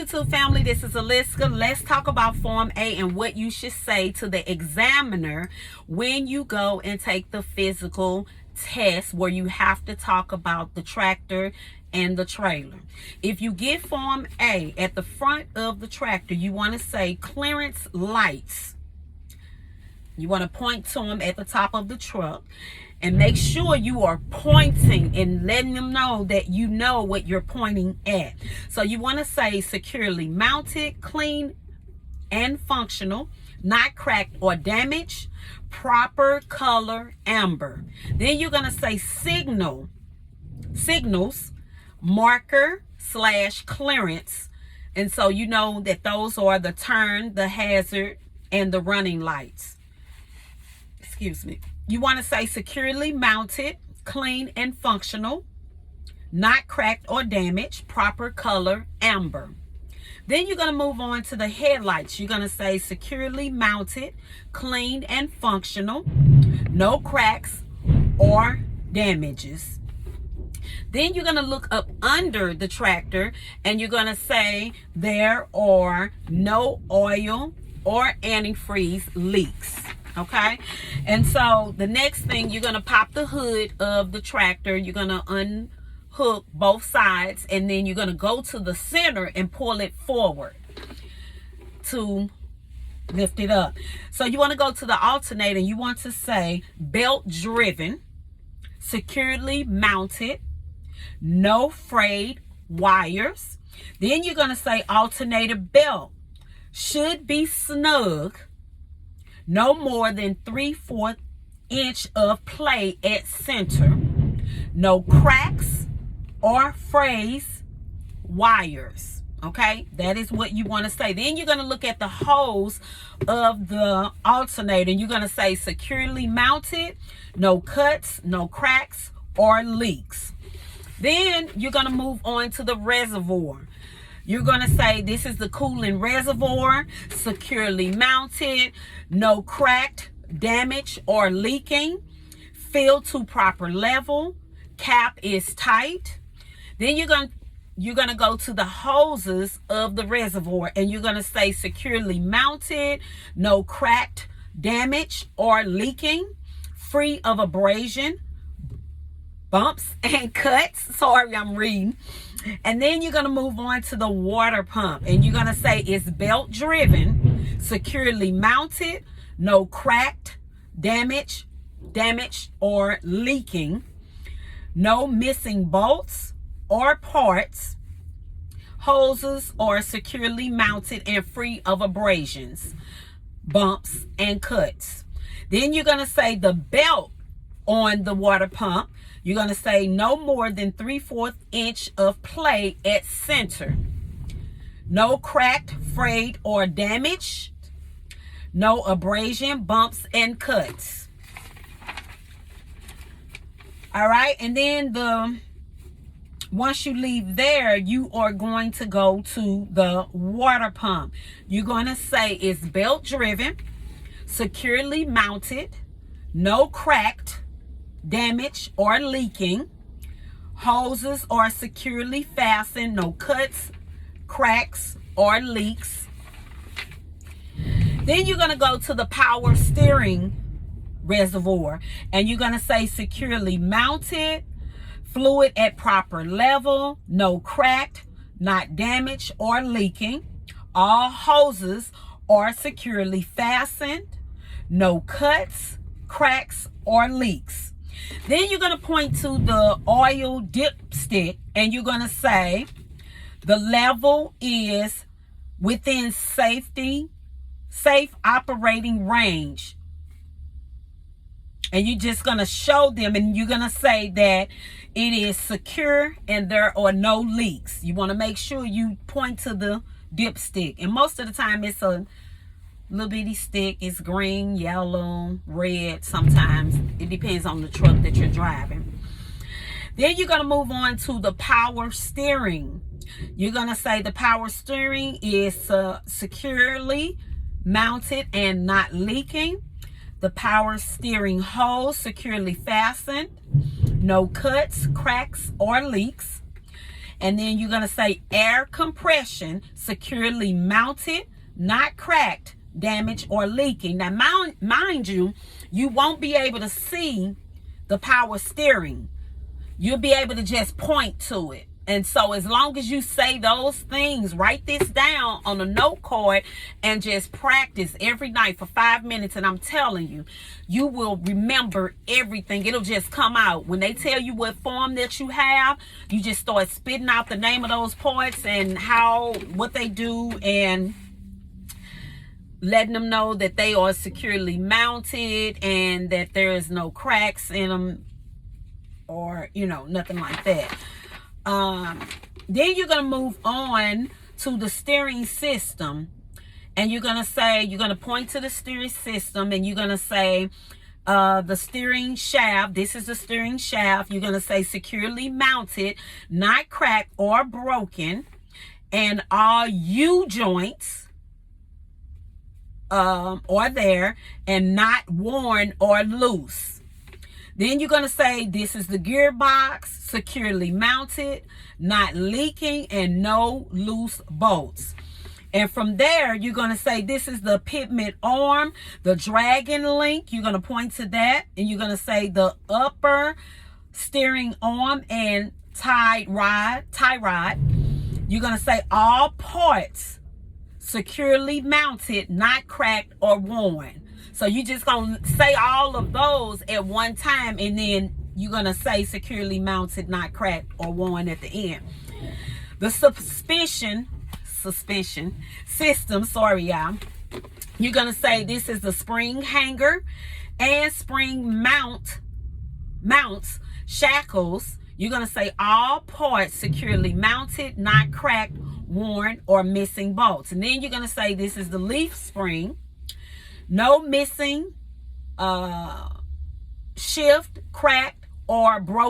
YouTube family, this is Aliska. Let's talk about Form A and what you should say to the examiner when you go and take the physical test, where you have to talk about the tractor and the trailer. If you get Form A, at the front of the tractor, you want to say clearance lights. You want to point to them at the top of the truck. And make sure you are pointing and letting them know that you know what you're pointing at. So you want to say securely mounted, clean and functional, not cracked or damaged, proper color amber. Then you're going to say signals, marker / clearance. And so you know that those are the turn, the hazard, and the running lights. Excuse me. You want to say securely mounted, clean and functional, not cracked or damaged, proper color amber. Then you're going to move on to the headlights. You're going to say securely mounted, clean and functional, no cracks or damages. Then you're going to look up under the tractor and you're going to say there are no oil or antifreeze leaks. Okay, and so the next thing, you're going to pop the hood of the tractor. You're going to unhook both sides, and then you're going to go to the center and pull it forward to lift it up. So you want to go to the alternator and you want to say belt driven, securely mounted, no frayed wires. Then you're going to say alternator belt should be snug, no more than 3/4 inch of play at center, no cracks or frays wires. Okay, that is what you want to say. Then you're going to look at the hose of the alternator and you're going to say securely mounted, no cuts, no cracks or leaks. Then you're going to move on to the reservoir. You're going to say this is the coolant reservoir, securely mounted, no cracked, damage, or leaking, filled to proper level, cap is tight. Then you're going to go to the hoses of the reservoir and you're going to say securely mounted, no cracked, damage, or leaking, free of abrasion, bumps and cuts. Sorry, I'm reading. And then you're going to move on to the water pump and you're going to say it's belt driven, securely mounted, no cracked, damage or leaking, no missing bolts or parts, hoses are securely mounted and free of abrasions, bumps and cuts. Then you're going to say the belt on the water pump, you're going to say no more than 3/4 inch of play at center, no cracked, frayed, or damaged, no abrasion, bumps, and cuts. All right, and then once you leave there, you are going to go to the water pump. You're going to say it's belt driven, securely mounted, no cracked, damage or leaking, hoses are securely fastened, no cuts, cracks or leaks. Then you're going to go to the power steering reservoir and you're going to say securely mounted, fluid at proper level, no cracked, not damaged or leaking, all hoses are securely fastened, no cuts, cracks or leaks. Then you're going to point to the oil dipstick and you're going to say the level is within safe operating range. And you're just going to show them and you're going to say that it is secure and there are no leaks. You want to make sure you point to the dipstick. And most of the time it's a little bitty stick. It's green, yellow, red. Sometimes it depends on the truck that you're driving. Then you're going to move on to the power steering. You're going to say the power steering is securely mounted and not leaking. The power steering hose securely fastened, no cuts, cracks or leaks. And then you're going to say air compression, securely mounted, not cracked, damaged, or leaking. Now, mind you, you won't be able to see the power steering. You'll be able to just point to it. And so as long as you say those things, write this down on a note card and just practice every night for 5 minutes. And I'm telling you, you will remember everything. It'll just come out. When they tell you what form that you have, you just start spitting out the name of those parts and what they do, and letting them know that they are securely mounted and that there is no cracks in them, or, nothing like that. Then you're going to move on to the steering system, and you're going to point to the steering system, and you're going to say, the steering shaft, this is the steering shaft. You're going to say securely mounted, not cracked or broken, and all U-joints are there and not worn or loose. Then you're going to say this is the gearbox, securely mounted, not leaking, and no loose bolts. And from there, you're going to say this is the pitment arm, the dragon link. You're going to point to that, and you're going to say the upper steering arm and tie rod. You're going to say all parts securely mounted, not cracked or worn. So you just going to say all of those at one time, and then you're going to say securely mounted, not cracked or worn at the end. The suspension system, sorry y'all, you're going to say this is the spring hanger and spring mounts, shackles. You're going to say all parts securely mounted, not cracked, worn, or missing bolts. And then you're going to say this is the leaf spring. No missing, shift, cracked, or broken